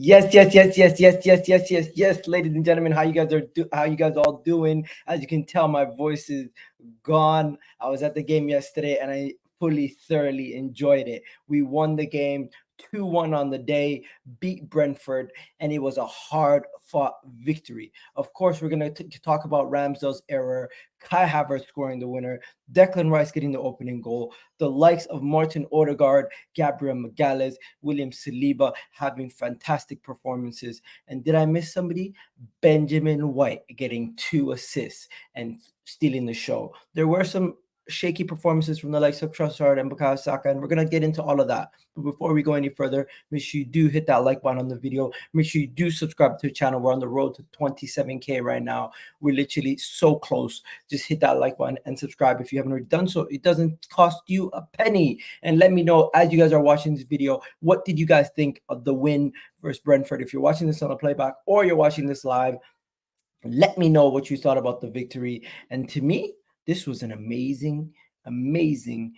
Yes, ladies and gentlemen, how you guys all doing? As you can tell, my voice is gone. I was at the game yesterday and I thoroughly enjoyed it. We won the game 2-1 on the day, beat Brentford, and it was a hard fought victory. Of course, we're going to talk about Ramsdale's error, Kai Havertz scoring the winner, Declan Rice getting the opening goal, the likes of Martin Odegaard, Gabriel, William Saliba having fantastic performances. And did I miss somebody? Benjamin White getting 2 assists and stealing the show. There were some shaky performances from the likes of Trossard and bukayo Saka, and we're going to get into all of that. But before we go any further, make sure you do hit that like button on the video. Make sure you do subscribe to the channel. We're on the road to 27K right now. We're literally so close. Just hit that like button and subscribe if you haven't already done so. It doesn't cost you a penny. And let me know, as you guys are watching this video, what did you guys think of the win versus Brentford? If you're watching this on a playback or you're watching this live, let me know what you thought about the victory. And to me, this was an amazing run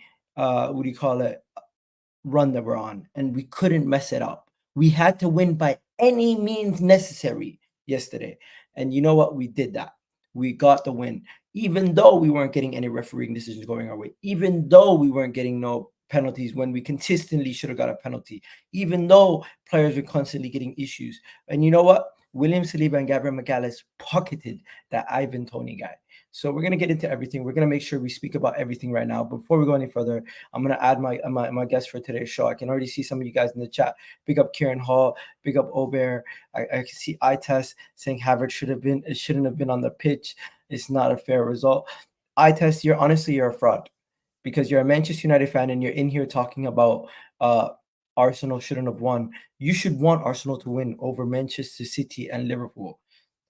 that we're on, and we couldn't mess it up. We had to win by any means necessary yesterday, and you know what? We did that. We got the win, even though we weren't getting any refereeing decisions going our way, even though we weren't getting no penalties when we consistently should have got a penalty, even though players were constantly getting issues. And you know what? William Saliba and Gabriel McAllis pocketed that Ivan Toney guy. So we're going to get into everything. We're going to make sure we speak about everything right now. Before we go any further, I'm going to add my guest for today's show. I can already see some of you guys in the chat. Big up Kieran Hall. Big up Obear. I can see iTest saying Havertz shouldn't have been on the pitch. It's not a fair result. iTest, you're a fraud because you're a Manchester United fan and you're in here talking about Arsenal shouldn't have won. You should want Arsenal to win over Manchester City and Liverpool.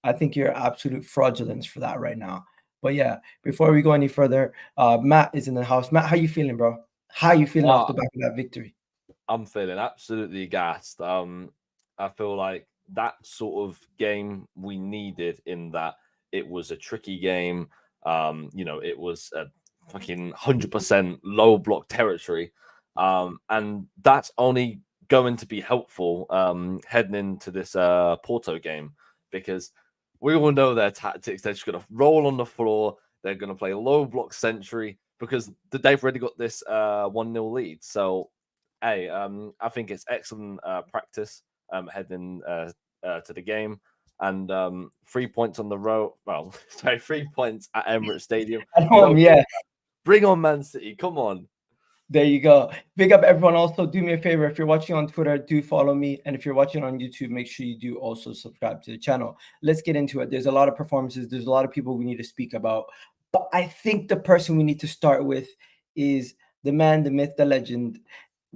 I think you're absolute fraudulence for that right now. But yeah, before we go any further, Matt is in the house. Matt, how you feeling, bro? How you feeling off the back of that victory? I'm feeling absolutely gassed. I feel like that sort of game we needed in that it was a tricky game. It was a fucking 100% low block territory. And that's only going to be helpful heading into this Porto game, because we all know their tactics. They're just going to roll on the floor. They're going to play low block century because they've already got this 1-0 lead. So, hey, I think it's excellent practice heading to the game. And 3 points on the road. Well, sorry, 3 points at Emirates Stadium. Bring on Man City. Come on. There you go. Big up everyone. Also, do me a favor. If you're watching on Twitter, do follow me. And if you're watching on YouTube, make sure you do also subscribe to the channel. Let's get into it. There's a lot of performances. There's a lot of people we need to speak about. But I think the person we need to start with is the man, the myth, the legend,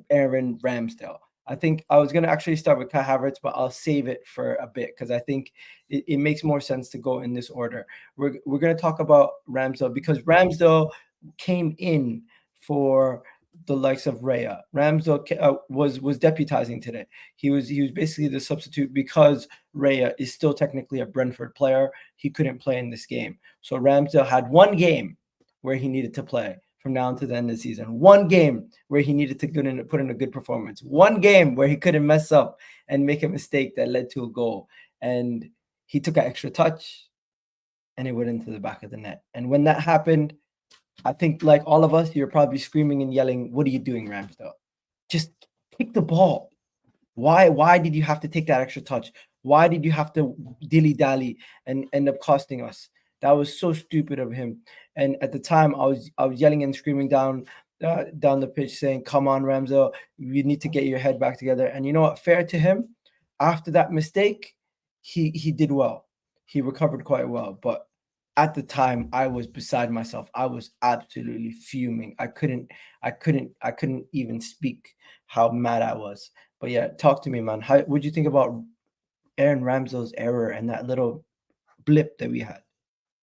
Aaron Ramsdale. I think I was going to actually start with Kai Havertz, but I'll save it for a bit because I think it makes more sense to go in this order. We're going to talk about Ramsdale because Ramsdale came in for the likes of Raya. Ramsdale was deputizing today. He was basically the substitute because Raya is still technically a Brentford player. He couldn't play in this game. So Ramsdale had one game where he needed to play from now until the end of the season. One game where he needed to put in a good performance. One game where he couldn't mess up and make a mistake that led to a goal. And he took an extra touch and it went into the back of the net. And when that happened, I think, like all of us, you're probably screaming and yelling, "What are you doing, Ramsdale? Just kick the ball. Why did you have to take that extra touch? Why did you have to dilly-dally and end up costing us? That was so stupid of him." And at the time, I was yelling and screaming down the pitch saying, "Come on, Ramsdale, you need to get your head back together." And you know what? Fair to him, after that mistake, he did well. He recovered quite well, but at the time, I was beside myself. I was absolutely fuming. I couldn't even speak how mad I was. But yeah, talk to me, man. What'd you think about Aaron Ramsdale's error and that little blip that we had?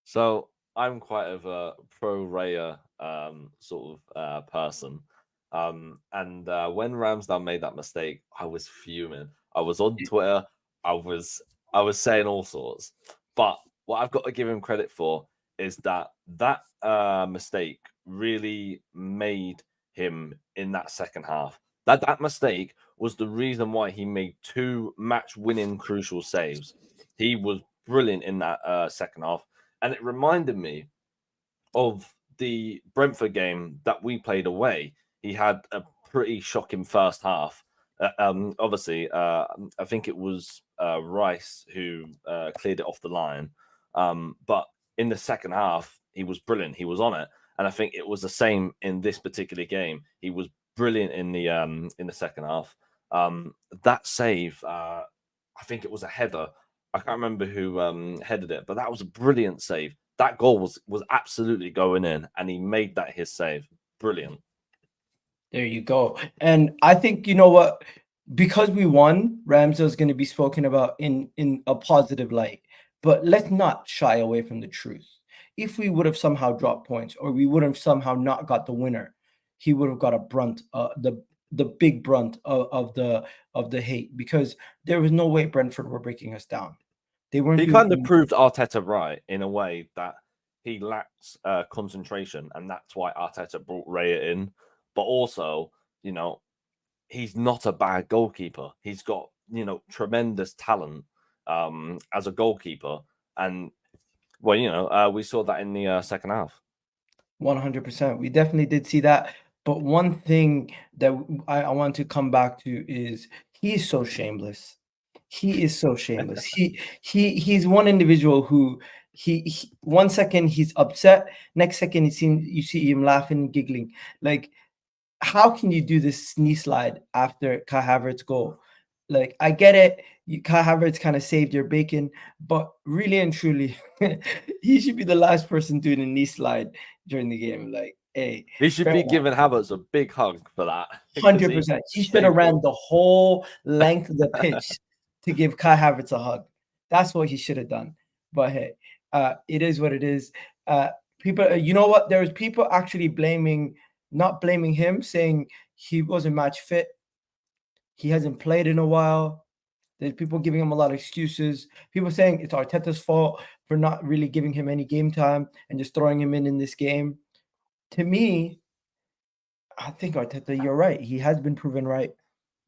So I'm quite of a pro Raya sort of person. And when Ramsdale made that mistake, I was fuming. I was on Twitter. I was saying all sorts. But what I've got to give him credit for is that mistake really made him in that second half. That mistake was the reason why he made 2 match-winning crucial saves. He was brilliant in that second half, and it reminded me of the Brentford game that we played away. He had a pretty shocking first half. Obviously, I think it was Rice who cleared it off the line. But in the second half, he was brilliant. He was on it, and I think it was the same in this particular game. He was brilliant in the second half. That save, I think it was a header. I can't remember who headed it, but that was a brilliant save. That goal was absolutely going in, and he made that his save. Brilliant. There you go. And I think, you know what, because we won, Ramsdale is going to be spoken about in a positive light. But let's not shy away from the truth. If we would have somehow dropped points, or we would have somehow not got the winner, he would have got a brunt, the big brunt of the hate, because there was no way Brentford were breaking us down. They weren't. He kind of proved Arteta right in a way that he lacks concentration, and that's why Arteta brought Raya in. But also, you know, he's not a bad goalkeeper. He's got, you know, tremendous talent as a goalkeeper, and well, you know, we saw that in the second half. 100%. We definitely did see that. But one thing that I want to come back to is he is so shameless. He is so shameless. He's one individual who he 1 second he's upset, next second you see him laughing and giggling. Like, how can you do this knee slide after Kai Havertz goal? Like, I get it. Kai Havertz kind of saved your bacon, but really and truly, he should be the last person doing a knee slide during the game. Like, hey, he should be giving Havertz a big hug for that. 100%. He should have ran the whole length of the pitch to give Kai Havertz a hug. That's what he should have done. But hey, it is what it is. People, you know what? There's people actually not blaming him, saying he wasn't match fit. He hasn't played in a while. There's people giving him a lot of excuses. People saying it's Arteta's fault for not really giving him any game time and just throwing him in this game. To me, I think Arteta, you're right. He has been proven right.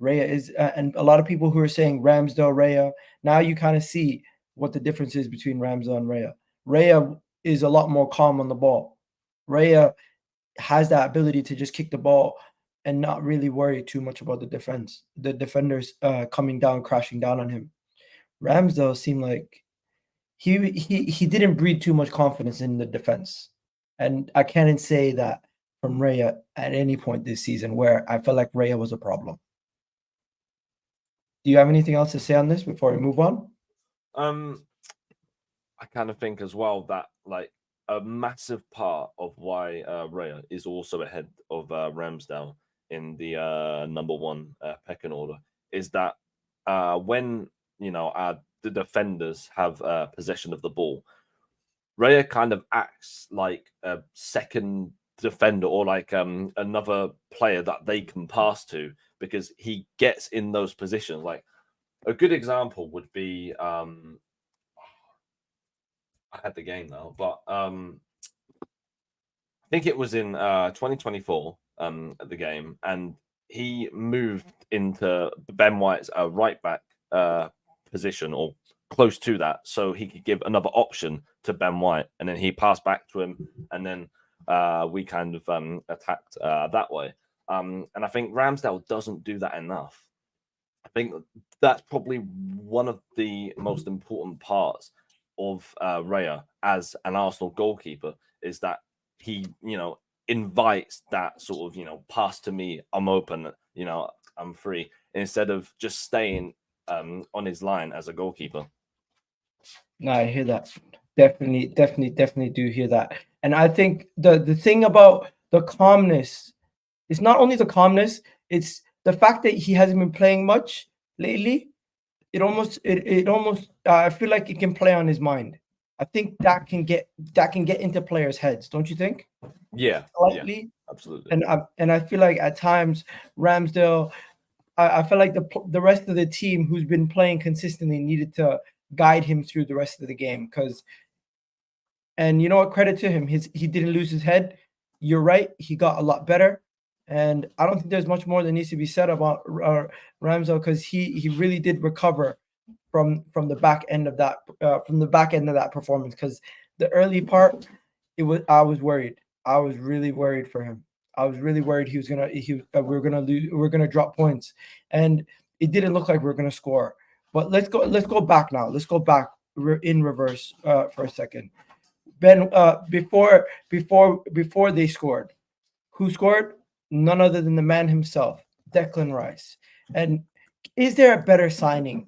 Raya is, and a lot of people who are saying Ramsdale, Raya. Now you kind of see what the difference is between Ramsdale and Raya. Raya is a lot more calm on the ball. Raya has that ability to just kick the ball and not really worry too much about the defenders coming down, crashing down on him. Ramsdale seemed like he didn't breed too much confidence in the defense, and I can't say that from Raya at any point this season where I felt like Raya was a problem. Do you have anything else to say on this before we move on? I kind of think as well that, like, a massive part of why Raya is also ahead of Ramsdale in the number one pecking order is that when, you know, the defenders have possession of the ball, Raya kind of acts like a second defender, or like another player that they can pass to, because he gets in those positions. Like, a good example would be I had the game now, but I think it was in 2024 at the game, and he moved into Ben White's right back position, or close to that, so he could give another option to Ben White, and then he passed back to him, and then we kind of attacked that way. And I think Ramsdale doesn't do that enough. I think that's probably one of the most important parts of Raya as an Arsenal goalkeeper, is that he, you know, invites that sort of, you know, pass to me, I'm open, you know, I'm free, instead of just staying on his line as a goalkeeper. No, I hear that. Definitely do hear that. And I think the thing about the calmness, it's not only the calmness, it's the fact that he hasn't been playing much lately. It almost I feel like it can play on his mind. I think that can get into players' heads, don't you think? Yeah, slightly. Yeah, absolutely. And I feel like at times Ramsdale, I feel like the rest of the team who's been playing consistently needed to guide him through the rest of the game. And you know what? Credit to him, he didn't lose his head. You're right. He got a lot better. And I don't think there's much more that needs to be said about Ramsdale, because he really did recover from the back end of that performance. Because the early part, I was worried. I was really worried for him. I was really worried we were gonna lose. We are gonna drop points, and it didn't look like we are gonna score. But let's go back now. Let's go back in reverse for a second. Ben, before they scored, who scored? None other than the man himself, Declan Rice. And is there a better signing?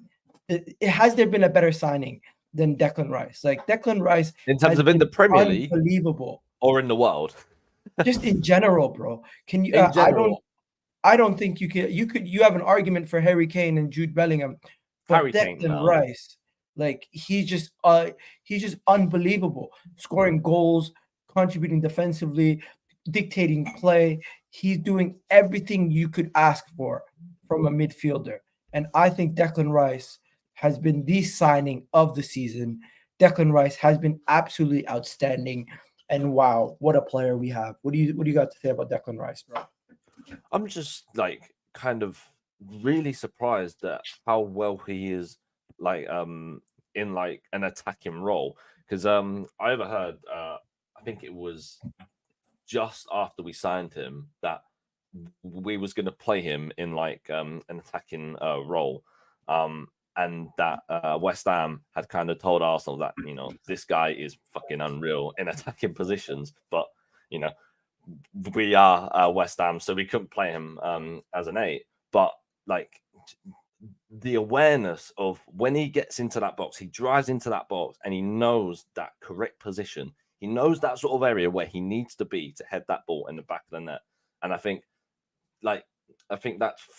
Has there been a better signing than Declan Rice? Like, Declan Rice In terms has of in the been Premier League unbelievable. or in the world? Just in general, bro. Can you? In general, I don't think you have an argument for Harry Kane and Jude Bellingham, but Harry Kane, Declan no. Rice, like, he's just unbelievable, scoring goals, contributing defensively, dictating play. He's doing everything you could ask for from a midfielder, and I think Declan Rice has been the signing of the season. Declan Rice has been absolutely outstanding, and wow, what a player we have. What do you got to say about Declan Rice, bro? I'm just like kind of really surprised at how well he is like in like an attacking role. Because I overheard I think it was just after we signed him that we was going to play him in like an attacking role. And that West Ham had kind of told Arsenal that, you know, this guy is fucking unreal in attacking positions, but you know, we are West Ham, so we couldn't play him as an 8. But like the awareness of when he gets into that box, he drives into that box and he knows that correct position. He knows that sort of area where he needs to be to head that ball in the back of the net. And I think that's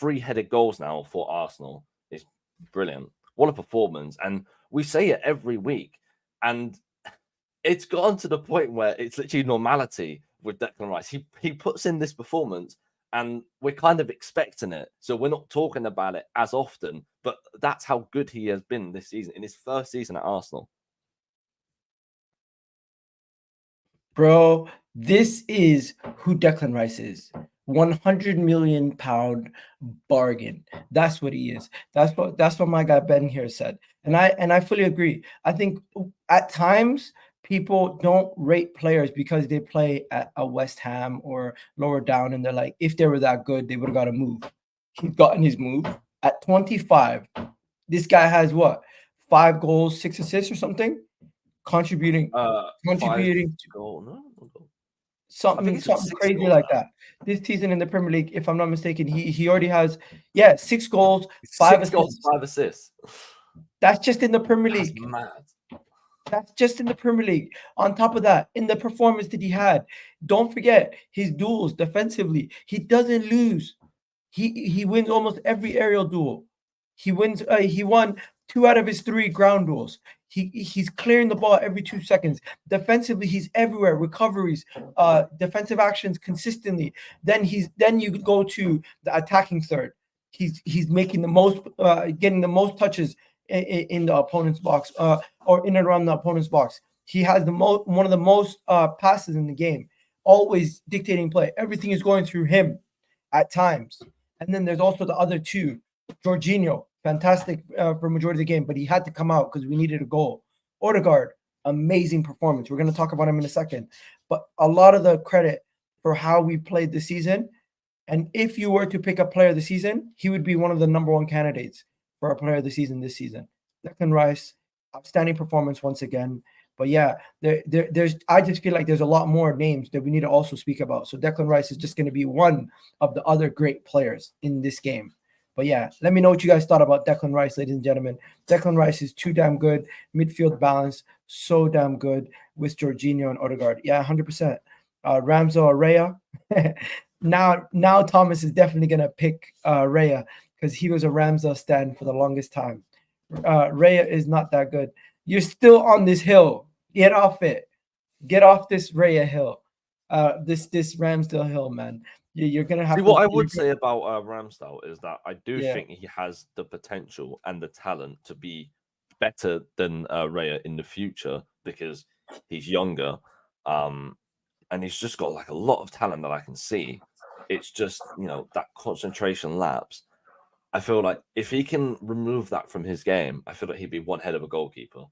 3-headed goals now for Arsenal is brilliant. What a performance. And we say it every week. And it's gotten to the point where it's literally normality with Declan Rice. He puts in this performance and we're kind of expecting it. So we're not talking about it as often, but that's how good he has been this season, in his first season at Arsenal. Bro, this is who Declan Rice is. 100 million pound bargain. That's what he is. That's what my guy Ben here said. And I fully agree. I think at times people don't rate players because they play at a West Ham or lower down, and they're like, if they were that good, they would have got a move. He's gotten his move at 25. This guy has what? 5 goals, 6 assists or something? Contributing something crazy like that. This season in the Premier League, if I'm not mistaken, he already has 6 goals, 5 assists. That's just in the Premier League. That's mad. That's just in the Premier League. On top of that, in the performance that he had, don't forget his duels defensively. He doesn't lose. He wins almost every aerial duel. He won 2 out of his 3 ground duels. He's clearing the ball every 2 seconds. Defensively, he's everywhere. Recoveries, defensive actions consistently. Then you go to the attacking third. He's making the most, getting the most touches in the opponent's box, or in and around the opponent's box. He has one of the most passes in the game. Always dictating play. Everything is going through him at times. And then there's also the other 2. Jorginho, fantastic for majority of the game, but he had to come out because we needed a goal. Odegaard, amazing performance. We're going to talk about him in a second. But a lot of the credit for how we played the season, and if you were to pick a player of the season, he would be one of the number 1 candidates for a player of the season this season. Declan Rice, outstanding performance once again. But yeah, I just feel like there's a lot more names that we need to also speak about. So Declan Rice is just going to be one of the other great players in this game. But yeah, let me know what you guys thought about Declan Rice, ladies and gentlemen. Declan Rice is too damn good. Midfield balance, so damn good with Jorginho and Odegaard. Yeah, 100%. Ramsdale or Raya. Now Thomas is definitely going to pick Raya because he was a Ramsdale stand for the longest time. Raya is not that good. You're still on this hill. Get off it. Get off this Raya hill. This Ramsdale hill, man. You're gonna have. See, what I would say about Ramsdale is that I do think he has the potential and the talent to be better than Raya in the future because he's younger, and he's just got like a lot of talent that I can see. It's just, that concentration lapse. I feel like if he can remove that from his game, I feel like he'd be one head of a goalkeeper.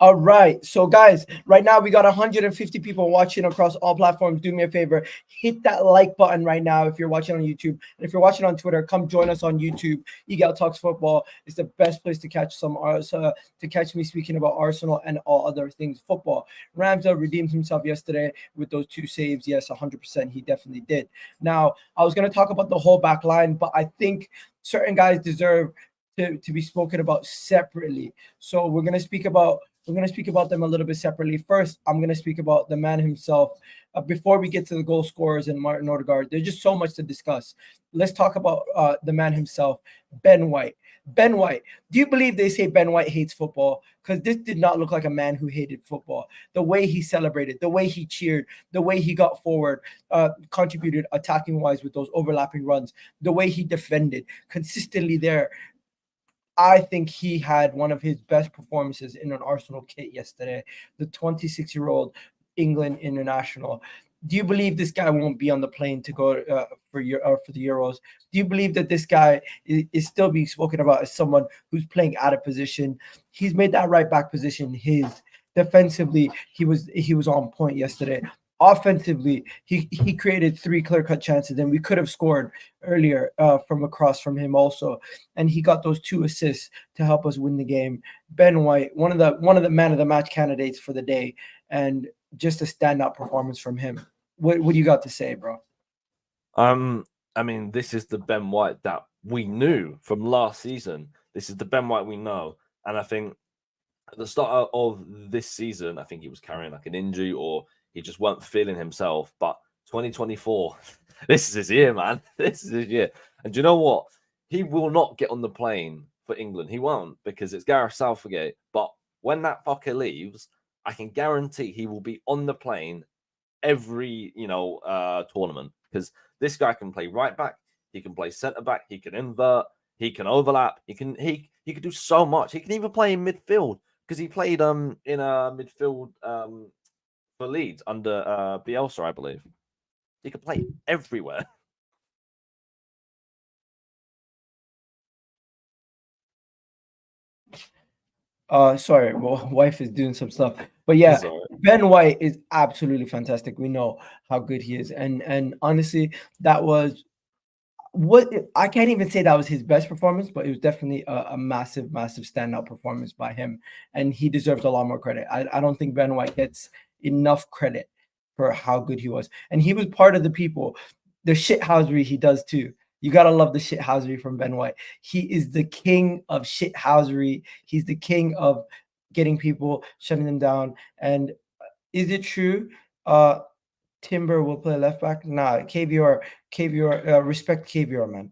All right. So, guys, right now we got 150 people watching across all platforms. Do me a favor, hit that like button right now if you're watching on YouTube. And if you're watching on Twitter, come join us on YouTube. Egal Talks Football is the best place to catch to catch me speaking about Arsenal and all other things football. Ramsdale redeemed himself yesterday with those 2 saves. Yes, 100%. He definitely did. Now, I was going to talk about the whole back line, but I think certain guys deserve to be spoken about separately. So we're going to speak about them a little bit separately. First, I'm going to speak about the man himself. Before we get to the goal scorers and Martin Odegaard, there's just so much to discuss. Let's talk about the man himself, Ben White. Ben White, do you believe they say Ben White hates football? Because this did not look like a man who hated football. The way he celebrated, the way he cheered, the way he got forward, contributed attacking-wise with those overlapping runs, the way he defended, consistently there. I think he had one of his best performances in an Arsenal kit yesterday. The 26-year-old England international. Do you believe this guy won't be on the plane to go for the Euros? Do you believe that this guy is still being spoken about as someone who's playing out of position? He's made that right back position his. Defensively, he was on point yesterday. Offensively, he created 3 clear-cut chances, and we could have scored earlier from across from him also. And he got those 2 assists to help us win the game. Ben White, one of the man of the match candidates for the day, and just a standout performance from him. What do you got to say, bro? I mean, this is the Ben White that we knew from last season. This is the Ben White we know, and I think at the start of this season, I think he was carrying like an injury or he just weren't feeling himself. But 2024, this is his year, man. This is his year. And do you know what? He will not get on the plane for England. He won't, because it's Gareth Southgate. But when that fucker leaves, I can guarantee he will be on the plane every, tournament, because this guy can play right back. He can play centre back. He can invert. He can overlap. He can do so much. He can even play in midfield, because he played in a midfield for Leeds under Bielsa, I believe. He could play everywhere. Sorry, well, wife is doing some stuff. But yeah, Ben White is absolutely fantastic. We know how good he is. And honestly, that was what I can't even say that was his best performance, but it was definitely a massive, massive standout performance by him. And he deserves a lot more credit. I don't think Ben White gets enough credit for how good he was. And he was part of the people, the shithousery he does too. You gotta love the shithousery from Ben White. He is the king of shithousery. He's the king of getting people, shutting them down. And is it true? Timber will play left back. Nah, Kiwior, respect Kiwior, man.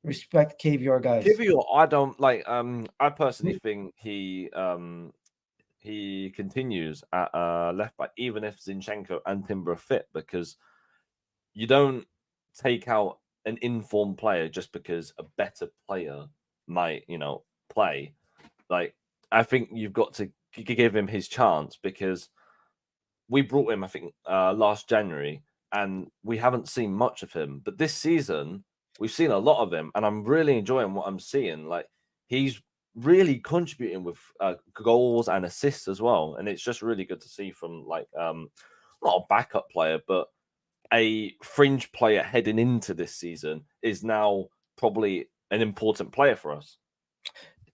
Respect Kiwior, guys. Kiwior, I don't like. I personally think he continues at left back, even if Zinchenko and Timber are fit, because you don't take out an informed player just because a better player might, play. Like, I think you've got to give him his chance, because we brought him, I think, last January, and we haven't seen much of him. But this season, we've seen a lot of him, and I'm really enjoying what I'm seeing. Like, he's really contributing with goals and assists as well, and it's just really good to see from not a backup player, but a fringe player heading into this season is now probably an important player for us.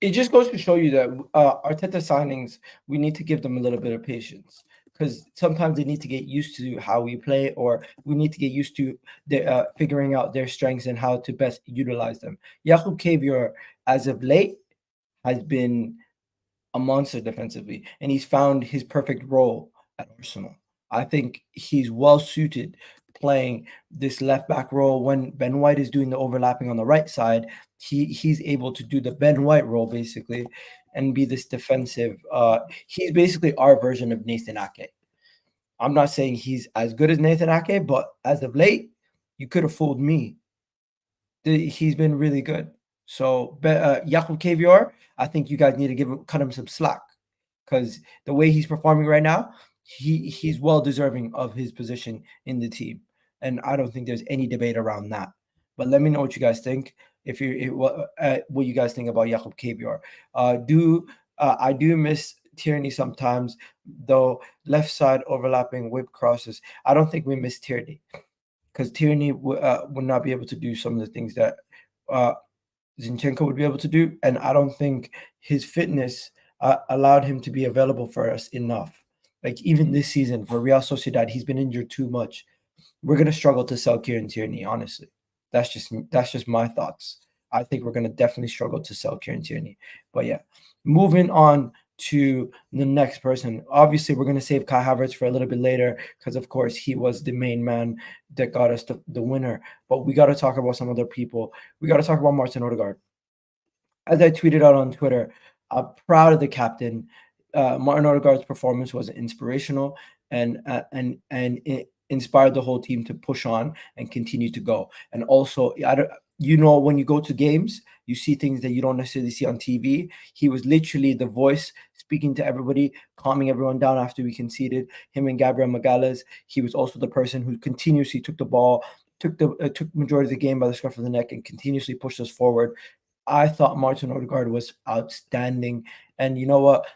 It just goes to show you that Arteta signings, we need to give them a little bit of patience, because sometimes they need to get used to how we play, or we need to get used to figuring out their strengths and how to best utilize them. Jakub Kiwior, as of late, has been a monster defensively, and he's found his perfect role at Arsenal. I think he's well suited playing this left back role. When Ben White is doing the overlapping on the right side, he's able to do the Ben White role basically and be this defensive. He's basically our version of Nathan Ake. I'm not saying he's as good as Nathan Ake, but as of late, you could have fooled me. He's been really good. So Jakub Kiwior, I think you guys need to cut him some slack, because the way he's performing right now, he's well deserving of his position in the team. and I don't think there's any debate around that. But let me know what you guys think. If you what you guys think about Jakub Kiwior. I do miss Tierney sometimes, though. Left side overlapping whip crosses. I don't think we miss Tierney because Tierney would not be able to do some of the things that Zinchenko would be able to do, and I don't think his fitness allowed him to be available for us enough. Like even this season for Real Sociedad, he's been injured too much. We're gonna struggle to sell Kieran Tierney, honestly. That's just my thoughts. I think we're gonna definitely struggle to sell Kieran Tierney. But yeah, moving on to the next person. Obviously, we're gonna save Kai Havertz for a little bit later because, of course, he was the main man that got us the winner. But we got to talk about some other people. We got to talk about Martin Odegaard. As I tweeted out on Twitter, I'm proud of the captain. Martin Odegaard's performance was inspirational, and it inspired the whole team to push on and continue to go. And also, when you go to games, you see things that you don't necessarily see on TV. He was literally the voice speaking to everybody, calming everyone down after we conceded. Him and Gabriel Magalhaes. He was also the person who continuously took the ball, took majority of the game by the scruff of the neck, and continuously pushed us forward. I thought Martin Odegaard was outstanding. And you know what?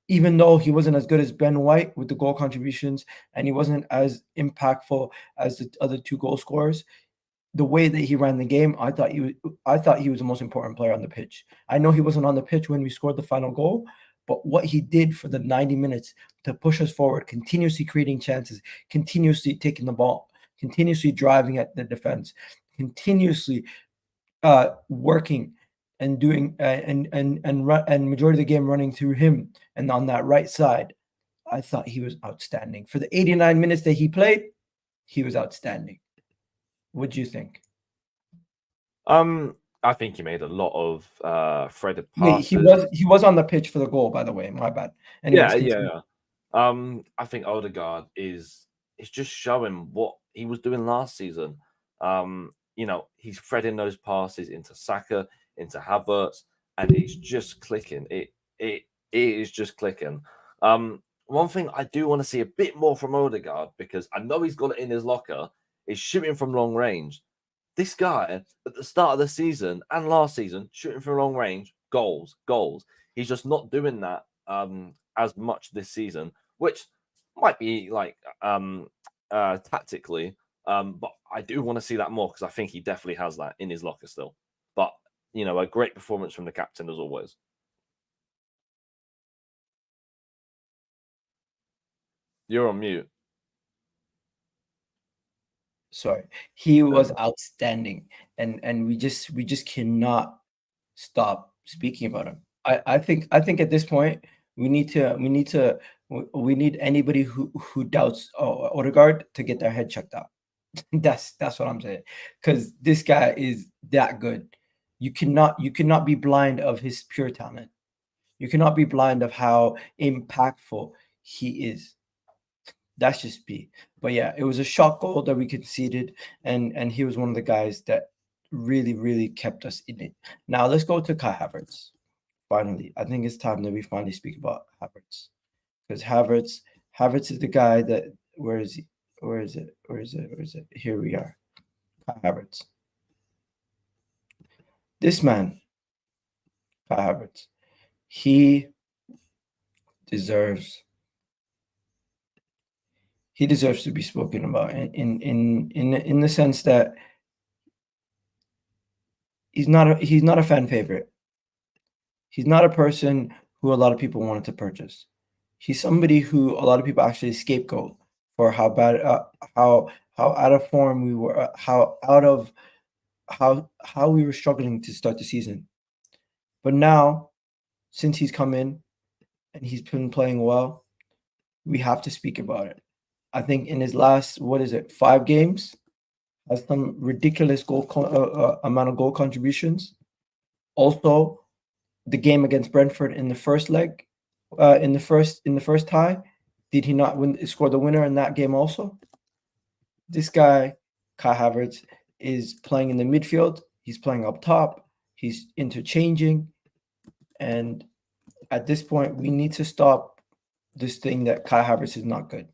Even though he wasn't as good as Ben White with the goal contributions, and he wasn't as impactful as the other two goal scorers, the way that he ran the game, I thought he was the most important player on the pitch. I know he wasn't on the pitch when we scored the final goal, but what he did for the 90 minutes to push us forward, continuously creating chances, continuously taking the ball, continuously driving at the defense, continuously working and doing and majority of the game running through him and on that right side, I thought he was outstanding. For the 89 minutes that he played, he was outstanding. What do you think? I think he made a lot of threaded passes. He was on the pitch for the goal, by the way. My bad. Anyways, yeah. I think Odegaard is just showing what he was doing last season. He's threading those passes into Saka, into Havertz, and it's just clicking. It is just clicking. One thing I do want to see a bit more from Odegaard, because I know he's got it in his locker, is shooting from long range. This guy at the start of the season and last season, shooting from long range, goals. He's just not doing that as much this season, which might be like tactically. But I do want to see that more because I think he definitely has that in his locker still. But, a great performance from the captain as always. You're on mute. Sorry. He was outstanding. And we just cannot stop speaking about him. I think at this point we need anybody who doubts Odegaard to get their head checked out. That's what I'm saying. Because this guy is that good. You cannot be blind of his pure talent. You cannot be blind of how impactful he is. That's just me. But yeah, it was a shot goal that we conceded, and he was one of the guys that really, really kept us in it. Now let's go to Kai Havertz. Finally, I think it's time that we finally speak about Havertz, because Havertz is the guy that where is he? Where is it? Here we are. Kai Havertz. This man, Kai Havertz, he deserves to be spoken about in the sense that he's not a fan favorite. He's not a person who a lot of people wanted to purchase. He's somebody who a lot of people actually scapegoat for how bad, how out of form we were, how we were struggling to start the season. But now, since he's come in and he's been playing well, we have to speak about it. I think in his last 5 games, has some ridiculous amount of goal contributions. Also, the game against Brentford in the first leg, in the first tie, did he not score the winner in that game also? This guy, Kai Havertz, is playing in the midfield. He's playing up top. He's interchanging. And at this point, we need to stop this thing that Kai Havertz is not good.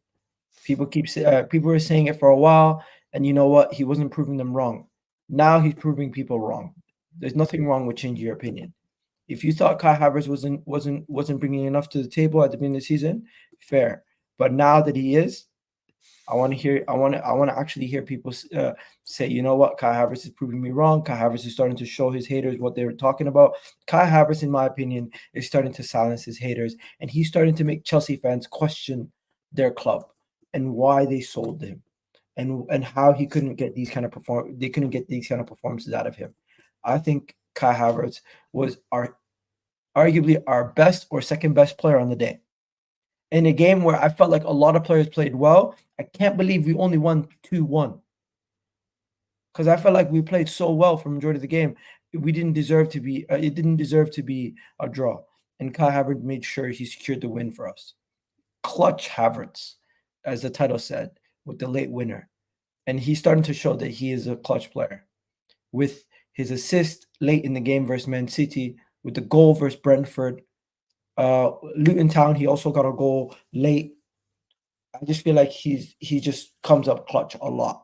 People were saying it for a while, And you know what? He wasn't proving them wrong. Now he's proving people wrong. There's nothing wrong with changing your opinion. If you thought Kai Havertz wasn't bringing enough to the table at the beginning of the season, fair. But now that he is, I want to actually hear people say, you know what, Kai Havertz is proving me wrong. Kai Havertz is starting to show his haters what they were talking about. Kai Havertz, in my opinion, is starting to silence his haters, and he's starting to make Chelsea fans question their club and why they sold him, and how he couldn't get these kind of they couldn't get these kind of performances out of him. I think Kai Havertz was arguably our best or second best player on the day. In a game where I felt like a lot of players played well, I can't believe we only won 2-1. Because I felt like we played so well for majority of the game. We didn't deserve to be. It didn't deserve to be a draw. And Kai Havertz made sure he secured the win for us. Clutch Havertz, as the title said, with the late winner. And he's starting to show that he is a clutch player. With his assist late in the game versus Man City, with the goal versus Brentford, Luton Town, he also got a goal late. I just feel like he just comes up clutch a lot,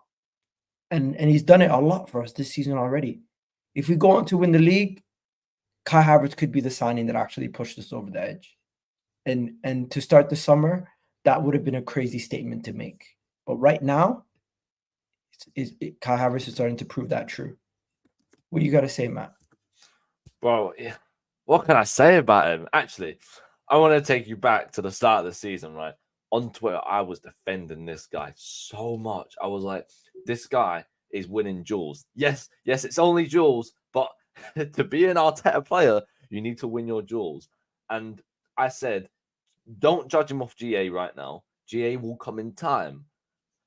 and he's done it a lot for us this season already. If we go on to win the league, Kai Havertz could be the signing that actually pushed us over the edge. And to start the summer, that would have been a crazy statement to make. But right now, Kai Havertz is starting to prove that true. What you got to say, Matt? Well, yeah. What can I say about him? Actually, I want to take you back to the start of the season, right? On Twitter, I was defending this guy so much. I was like, this guy is winning duels. Yes, it's only duels, but to be an Arteta player, you need to win your duels. And I said, don't judge him off GA right now. GA will come in time.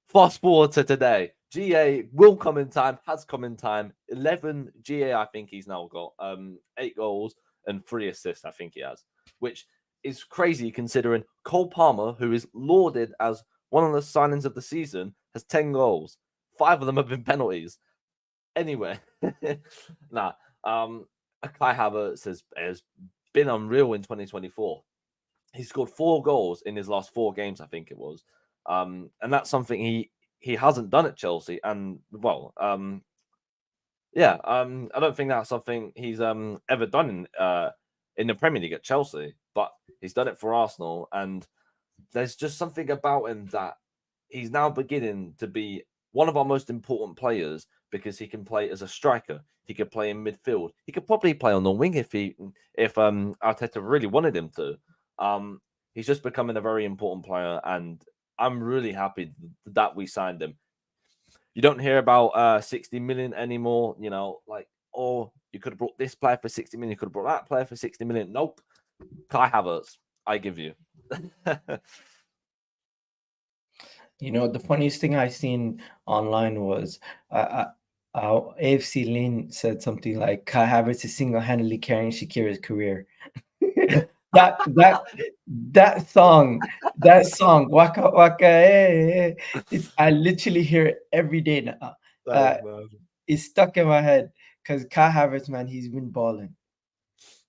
Fast forward to today. GA will come in time, has come in time. 11 GA, I think he's now got 8 goals and 3 assists, I think he has, which is crazy considering Cole Palmer, who is lauded as one of the signings of the season, has 10 goals. 5 of them have been penalties. Anyway, Kai Havertz has been unreal in 2024. He scored 4 goals in his last 4 games, I think it was. And that's something he hasn't done at Chelsea. And I don't think that's something he's ever done in the Premier League at Chelsea, but he's done it for Arsenal. And there's just something about him that he's now beginning to be one of our most important players because he can play as a striker. He could play in midfield. He could probably play on the wing if Arteta really wanted him to. He's just becoming a very important player, and I'm really happy that we signed him. You don't hear about 60 million anymore, oh, you could have brought this player for 60 million, you could have brought that player for 60 million. Nope. Kai Havertz, I give you. The funniest thing I seen online was AFC Lean said something like Kai Havertz is single-handedly carrying Shakira's career. that song, Waka Waka, I literally hear it every day now. It's stuck in my head because Kai Havertz, man, he's been balling.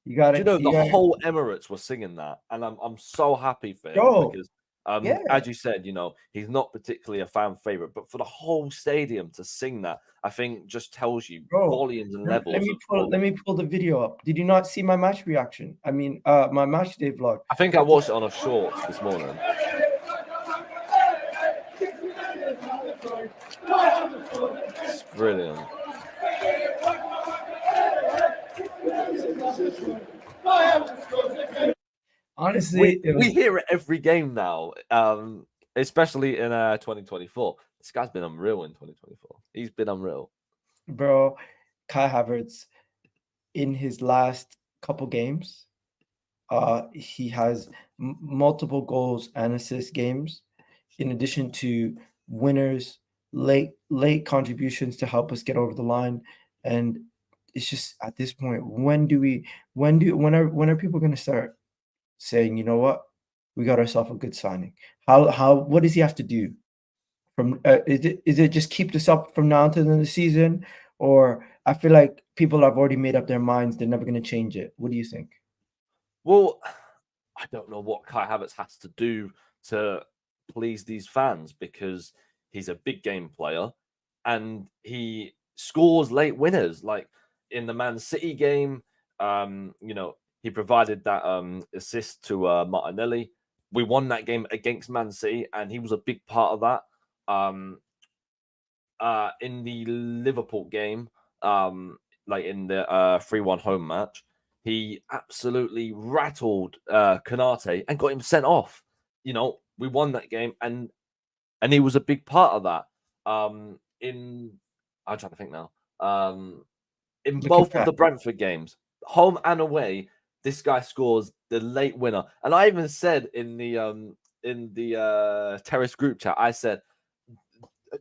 The whole Emirates were singing that, and I'm so happy for him because as you said, he's not particularly a fan favorite, but for the whole stadium to sing that, I think just tells you volumes and levels. Let me pull the video up. Did you not see my match reaction? I mean, my match day vlog. I think I watched it on a shorts this morning. It's brilliant. Honestly, we hear it every game now, especially in 2024. This guy's been unreal in 2024. He's been unreal. Bro, Kai Havertz, in his last couple games, he has multiple goals and assist games, in addition to winners, late contributions to help us get over the line. And it's just at this point, when are people going to start saying, you know what, we got ourselves a good signing? What does he have to do? From is it just keep this up from now until the end of the season, or I feel like people have already made up their minds they're never going to change it? What do you think? Well, I don't know what Kai Havertz has to do to please these fans because he's a big game player. and he scores late winners. Like in the Man City game, he provided that assist to Martinelli. We won that game against Man City, and he was a big part of that. In the Liverpool game, like in the 3-1 home match, he absolutely rattled Konate and got him sent off. We won that game, and he was a big part of that. I'm trying to think now. In both of the Brentford games, home and away, this guy scores the late winner. And I even said in the terrace group chat, I said,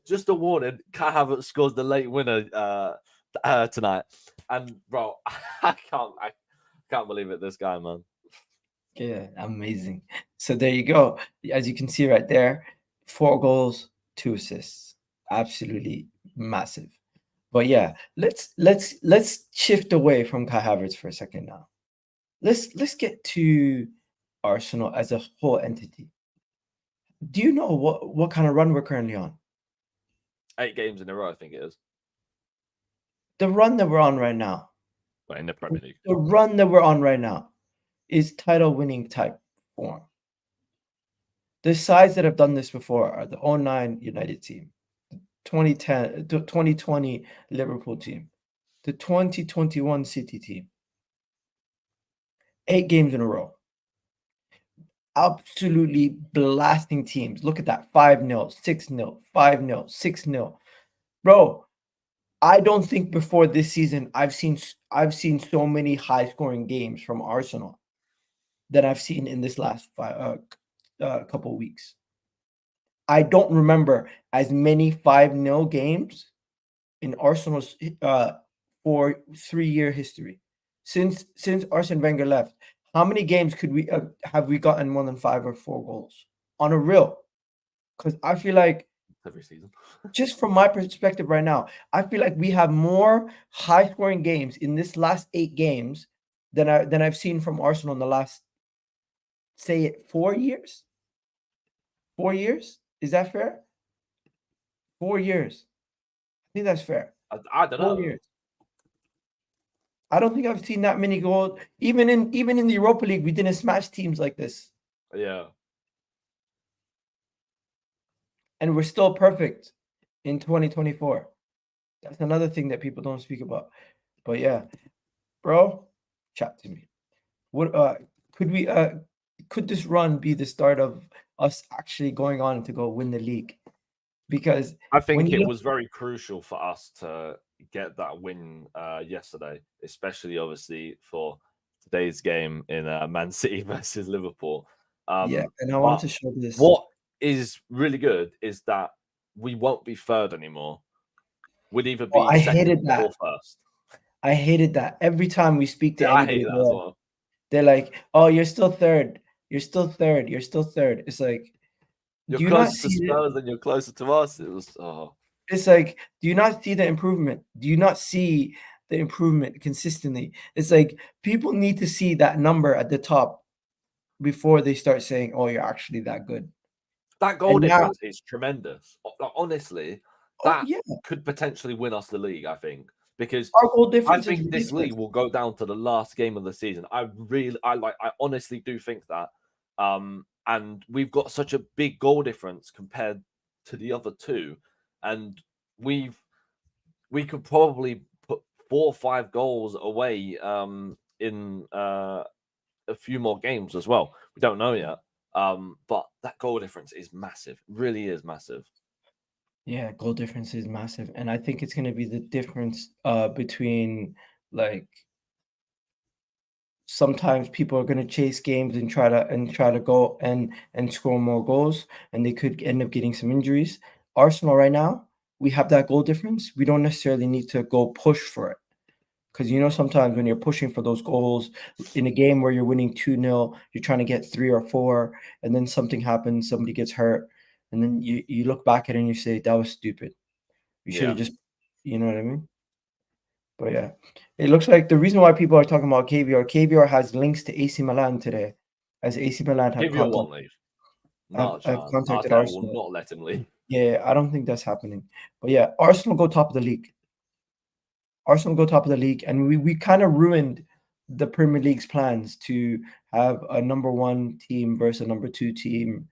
just a warning, Kai Havertz scores the late winner tonight. And bro, I can't believe it. This guy, man. Yeah, amazing. So there you go. As you can see right there, 4 goals, 2 assists. Absolutely massive. But yeah, let's shift away from Kai Havertz for a second now. Let's get to Arsenal as a whole entity. Do you know what kind of run we're currently on? 8 games in a row, I think it is. The run that we're on right now. In the Premier League. The run that we're on right now is title-winning type form. The sides that have done this before are the 2009 United team, the 2020 Liverpool team, the 2021 City team. 8 games in a row. Absolutely blasting teams. Look at that. 5-0, 6-0, 5-0, 6-0. Bro, I don't think before this season I've seen so many high-scoring games from Arsenal that I've seen in this last couple of weeks. I don't remember as many 5-0 games in Arsenal's 3-year history. Since Arsene Wenger left, how many games could we have we gotten more than 5 or 4 goals on a real? Because I feel like every season, just from my perspective right now, I feel like we have more high-scoring games in this last 8 games than I've seen from Arsenal in the last, say it, 4 years. 4 years? Is that fair? 4 years. I think that's fair. I don't know. 4 years. I don't think I've seen that many goals. Even in the Europa League, we didn't smash teams like this. Yeah. And we're still perfect in 2024. That's another thing that people don't speak about. But yeah, bro, chat to me. What could this run be the start of us actually going on to go win the league? Because I think it was very crucial for us to get that win yesterday, especially obviously for today's game in Man City versus Liverpool. Yeah, and I want to show this. What is really good is that we won't be third anymore. We'd either be second or first. I hated that. Every time we speak to anybody, I hate that as well. They're like, "Oh, you're still third. You're still third. You're still third." It's like, you're closer to Spurs than you're closer to us. It was It's like, do you not see the improvement? Do you not see the improvement consistently? It's like people need to see that number at the top before they start saying, "Oh, you're actually that good." That goal difference is tremendous. Honestly, that yeah, could potentially win us the league, I think. Because our goal difference I think this league will go down to the last game of the season. I honestly do think that. And we've got such a big goal difference compared to the other two. And we could probably put 4 or 5 goals away in a few more games as well. We don't know yet. But that goal difference is massive. It really is massive. Yeah, goal difference is massive. And I think it's going to be the difference between, like, sometimes people are going to chase games and try to go and score more goals, and they could end up getting some injuries. Arsenal right now, we have that goal difference. We don't necessarily need to go push for it. Because, sometimes when you're pushing for those goals in a game where you're winning 2-0, you're trying to get 3 or 4, and then something happens, somebody gets hurt, and then you look back at it and you say, that was stupid. You should have just, you know what I mean? But yeah, it looks like the reason why people are talking about Kiwior has links to AC Milan today, as AC Milan have Kiwior won't leave. Not a I've chance. contacted Arteta will Arsenal. not let him leave. Yeah, I don't think that's happening. But yeah, Arsenal go top of the league. Arsenal go top of the league, and we kind of ruined the Premier League's plans to have a number one team versus a number two team.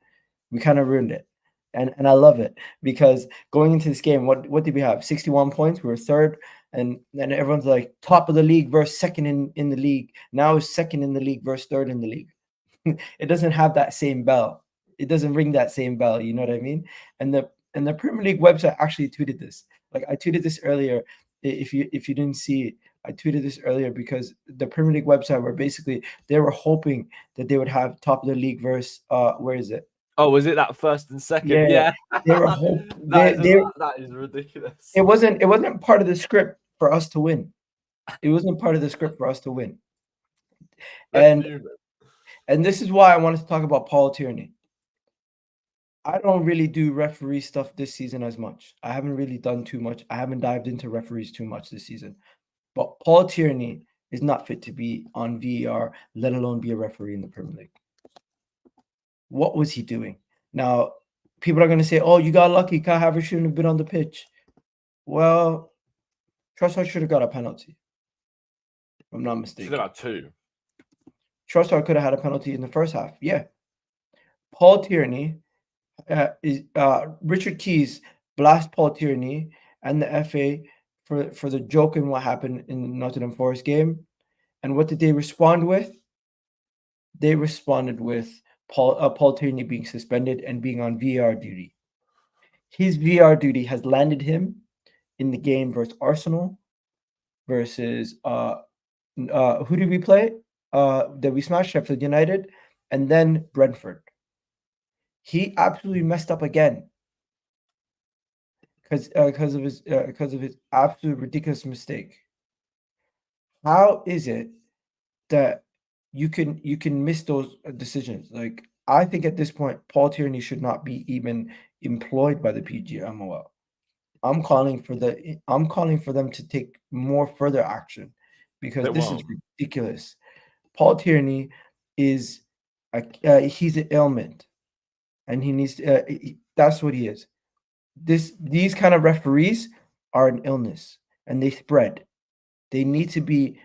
We kind of ruined it. And I love it because going into this game, what did we have? 61 points. We were third, and everyone's like top of the league versus second in the league. Now it's second in the league versus third in the league. It doesn't have that same bell. It doesn't ring that same bell. You know what I mean? And the Premier League website actually tweeted this. Like I tweeted this earlier. If you didn't see it, I tweeted this earlier because the Premier League website were basically they were hoping that they would have top of the league versus where is it? Oh, was it that first and second? Yeah, Yeah. they were hope that is ridiculous. it wasn't part of the script for us to win. It wasn't part of the script for us to win. And this is why I wanted to talk about Paul Tierney. I don't really do referee stuff this season as much. I haven't really done too much. I haven't dived into referees too much this season. But Paul Tierney is not fit to be on VAR, let alone be a referee in the Premier League. What was he doing? Now, people are going to say, oh, you got lucky. Kai Havertz shouldn't have been on the pitch. Well, Trossard should have got a penalty. If I'm not mistaken. Should have got two. Trossard could have had a penalty in the first half. Yeah. Paul Tierney, Richard Keys blast Paul Tierney and the FA for the joke in what happened in the Nottingham Forest game. And what did they respond with? They responded with Paul Tierney being suspended and being on VAR duty. His VAR duty has landed him in the game versus Arsenal versus who did we play? That we smashed Sheffield United and then Brentford. He absolutely messed up again because of his absolute ridiculous mistake. How is it that you can miss those decisions? Like I think at this point, Paul Tierney should not be even employed by the PGMOL. I'm calling for them to take more further action because this is ridiculous. Paul Tierney is he's an ailment, and he needs that's what he is. These kind of referees are an illness, and they spread. They need to be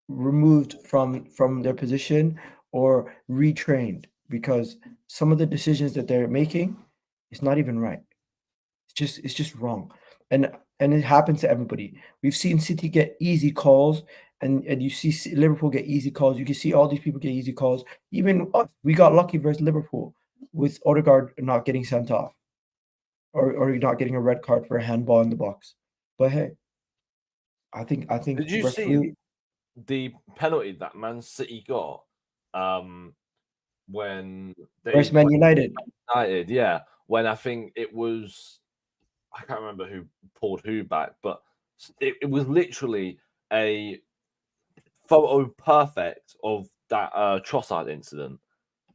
removed from their position or retrained because some of the decisions that they're making is not even right. It's just wrong, and it happens to everybody. We've seen City get easy calls, and you see Liverpool get easy calls. You can see all these people get easy calls. Even us, we got lucky versus Liverpool with Odegaard not getting sent off, or not getting a red card for a handball in the box. But hey, I think. Did you see the penalty that Man City got when they versus Man United? United, yeah. When I think it was, I can't remember who pulled who back, but it was literally a photo perfect of that Trossard incident,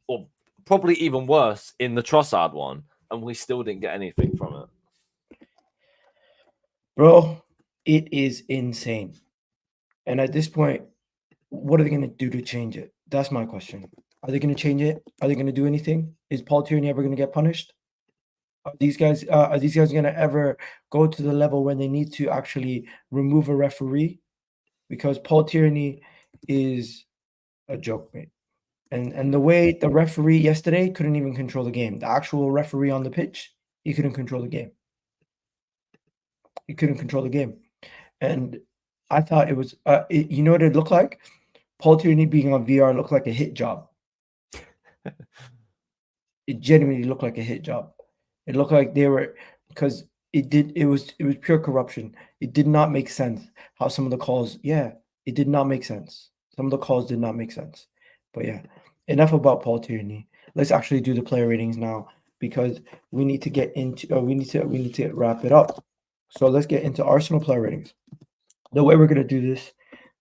or probably even worse in the Trossard one, and we still didn't get anything from it. Bro, it is insane. And at this point, what are they going to do to change it? That's my question. Are they going to change it? Are they going to do anything? Is Paul Tierney ever going to get punished? Are these guys going to ever go to the level where they need to actually remove a referee? Because Paul Tierney is a joke, mate. And the way the referee yesterday couldn't even control the game. The actual referee on the pitch, he couldn't control the game. He couldn't control the game. And I thought it was, you know what it looked like? Paul Tierney being on VR looked like a hit job. It genuinely looked like a hit job. It looked like they were, because it was pure corruption. It did not make sense how some of the calls, it did not make sense. Some of the calls did not make sense. But yeah, enough about Paul Tierney. Let's actually do the player ratings now because we need to get into, we need to wrap it up. So let's get into Arsenal player ratings. The way we're going to do this.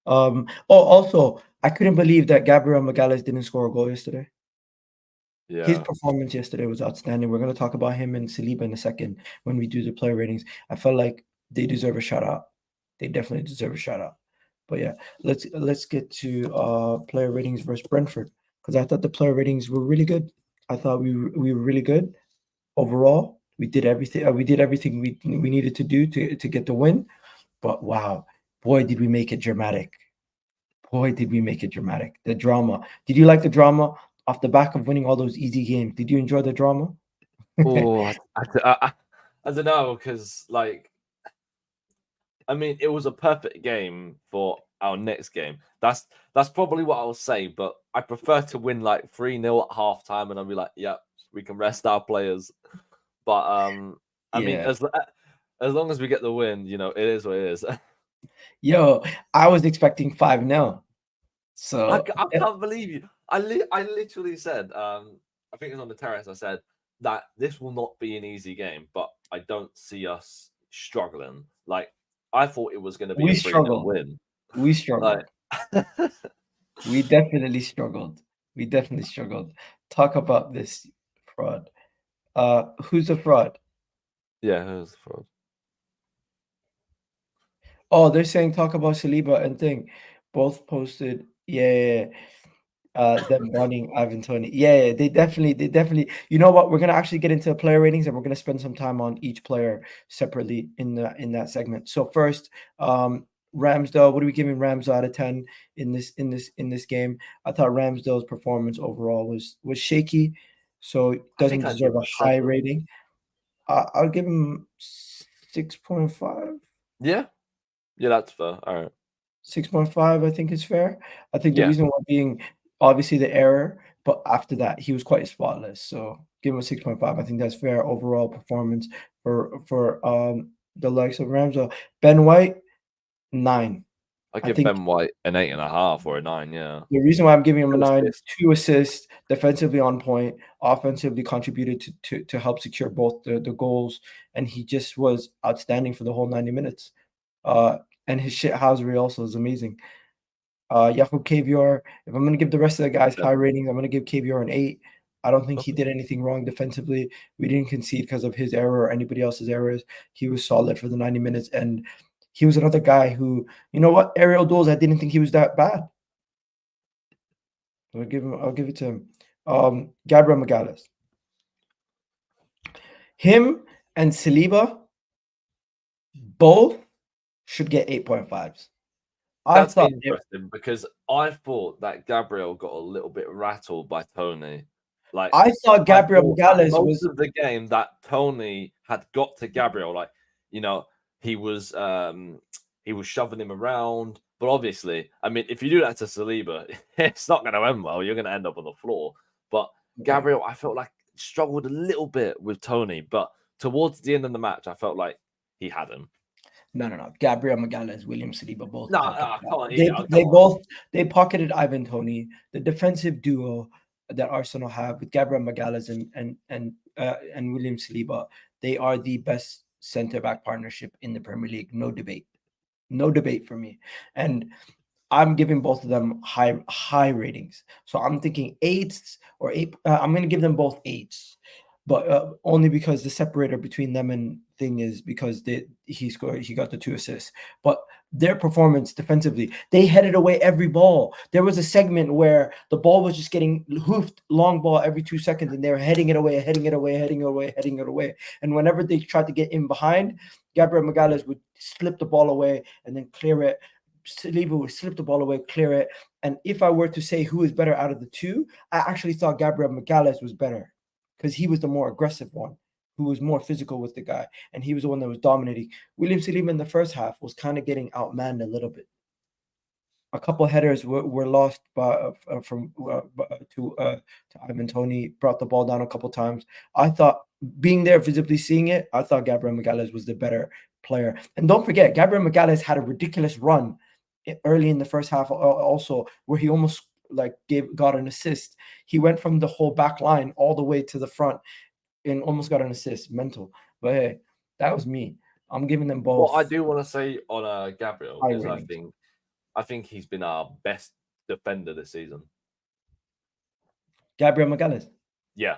Also, I couldn't believe that Gabriel Magalhaes didn't score a goal yesterday. Yeah. His performance yesterday was outstanding. We're going to talk about him and Saliba in a second when we do the player ratings. I felt like they deserve a shout out. They definitely deserve a shout out. But yeah, let's get to player ratings versus Brentford because I thought the player ratings were really good. I thought we were really good overall. We did everything. We needed to do to get the win. But wow, boy, did we make it dramatic. Boy, did we make it dramatic. The drama. Did you like the drama off the back of winning all those easy games? Did you enjoy the drama? Oh, I don't know, because like, I mean, it was a perfect game for our next game. That's probably what I'll say. But I prefer to win like 3-0 at halftime, and I'll be like, "Yep, we can rest our players." But I mean, Yeah. as long as we get the win, you know, it is what it is. Yo, I was expecting 5-0. So I can't believe you. I literally said, I think it was on the terrace. I said that this will not be an easy game, but I don't see us struggling. Like, I thought it was going to be we a 3-0 struggled. win. We struggled. Like, We definitely struggled. We definitely struggled. Talk about this fraud. Who's the fraud? yeah, it was fraud. Oh, they're saying talk about Saliba and thing. Both posted. Yeah. Them wanting Ivan Toney. Yeah, they definitely. You know what? We're gonna actually get into player ratings, and we're gonna spend some time on each player separately in that segment. So first, Ramsdale. What are we giving Ramsdale out of 10 in this game? I thought Ramsdale's performance overall was shaky, so I doesn't think I give deserve him a a high 7. rating. I'll give him 6.5. Yeah, yeah, that's fair. All right. 6.5, I think is fair. I think the Yeah, reason why being obviously the error, but after that he was quite spotless. So give him a 6.5. I think that's fair overall performance for the likes of Ramsdale. Ben White, 9. I I give think Ben White an 8.5 or a 9. Yeah, the reason why I'm giving him a 2 9, assists. 2 assists, defensively on point, offensively contributed to help secure both the goals, and he just was outstanding for the whole 90 minutes. And his shithousery also is amazing. Jakub Kiwior, if I'm gonna give the rest of the guys high Definitely. ratings, I'm gonna give Kiwior an 8. I don't think he Okay. did anything wrong defensively. We didn't concede because of his error or anybody else's errors. He was solid for the 90 minutes, and he was another guy who, you know what, aerial duels, I didn't think he was that bad. I'll give it to him. Gabriel Magalhaes. Him and Saliba both should get 8.5s. I That's thought they interesting, because I thought that Gabriel got a little bit rattled by Toney. Like, I thought I Gabriel thought that Magalhaes most was of the game that Toney had got to Gabriel, like, you know, he was shoving him around. But obviously, I mean, if you do that to Saliba, it's not going to end well. You're going to end up on the floor. But Gabriel, I felt like struggled a little bit with Toney, but towards the end of the match, I felt like he had him. no. Gabriel Magalhaes, William Saliba both No, pocketed come on, that. Egal, They come on. both they pocketed Ivan Toney. The defensive duo that Arsenal have with Gabriel Magalhaes and William Saliba, they are the best centre back partnership in the Premier League. No debate. No debate for me. And I'm giving both of them high ratings. So I'm thinking 8s or 8. I'm going to give them both 8s, but only because the separator between them and thing is because he got the 2 assists. But their performance defensively, they headed away every ball. There was a segment where the ball was just getting hoofed, long ball every 2 seconds, and they were heading it away. And whenever they tried to get in behind, Gabriel Magalhaes would slip the ball away and then clear it. Saliba would slip the ball away, clear it. And if I were to say who is better out of the two, I actually thought Gabriel Magalhaes was better because he was the more aggressive one, who was more physical with the guy, and he was the one that was dominating. William Saliba in the first half was kind of getting outmanned a little bit. A couple headers were lost to Ivan Toney, brought the ball down a couple times. I thought, being there visibly seeing it, I thought Gabriel Magalhaes was the better player. And don't forget, Gabriel Magalhaes had a ridiculous run early in the first half also, where he almost got an assist. He went from the whole back line all the way to the front and almost got an assist. Mental. But hey, that was me. I'm giving them What I both do want to say on Gabriel high is ratings. I think he's been our best defender this season. Gabriel Magalhaes. Yeah,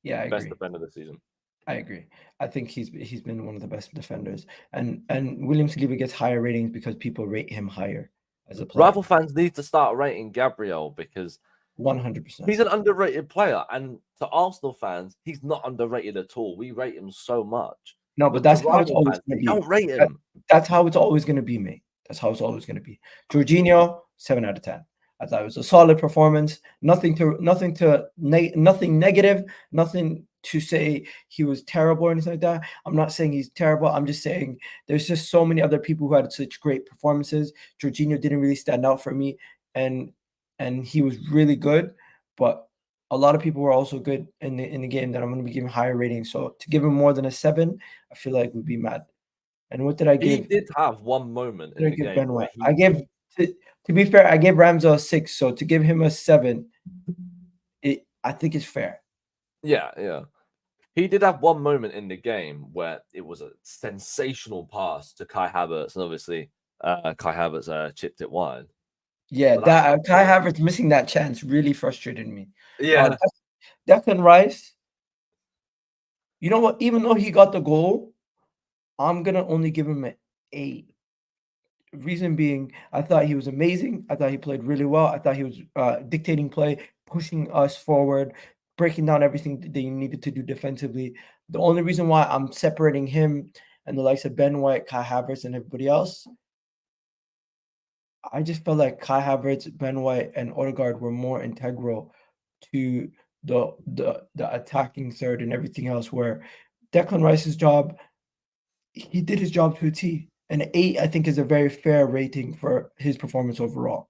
Yeah, I best agree. defender this season. I agree. I think he's been one of the best defenders, and William Saliba gets higher ratings because people rate him higher as a player. Rival fans need to start rating Gabriel, because 100%. He's an underrated player, and to Arsenal fans, he's not underrated at all. We rate him so much. No, but to that's how it's rival always fans, going they to be. don't rate him. That's how it's always going to be, mate. That's how it's always going to be. Jorginho, 7 out of 10. I thought it was a solid performance. Nothing negative. Nothing to say he was terrible or anything like that. I'm not saying he's terrible. I'm just saying there's just so many other people who had such great performances. Jorginho didn't really stand out for me, and he was really good, but a lot of people were also good in the game that I'm going to be giving higher ratings. So to give him more than a 7, I feel like would be mad. And what did I give? He did have one moment in the game Ben where White. I gave, to be fair, I gave Ramsdale a 6. So to give him a 7, I think it's fair. Yeah. He did have one moment in the game where it was a sensational pass to Kai Havertz, and obviously Kai Havertz chipped it wide. Yeah, that Kai Havertz missing that chance really frustrated me. Yeah. Declan Rice, you know what? Even though he got the goal, I'm going to only give him an 8. Reason being, I thought he was amazing. I thought he played really well. I thought he was dictating play, pushing us forward, breaking down everything that you needed to do defensively. The only reason why I'm separating him and the likes of Ben White, Kai Havertz, and everybody else, I just felt like Kai Havertz, Ben White, and Odegaard were more integral to the attacking third and everything else, where Declan Rice's job, he did his job to a T. An 8, I think, is a very fair rating for his performance overall.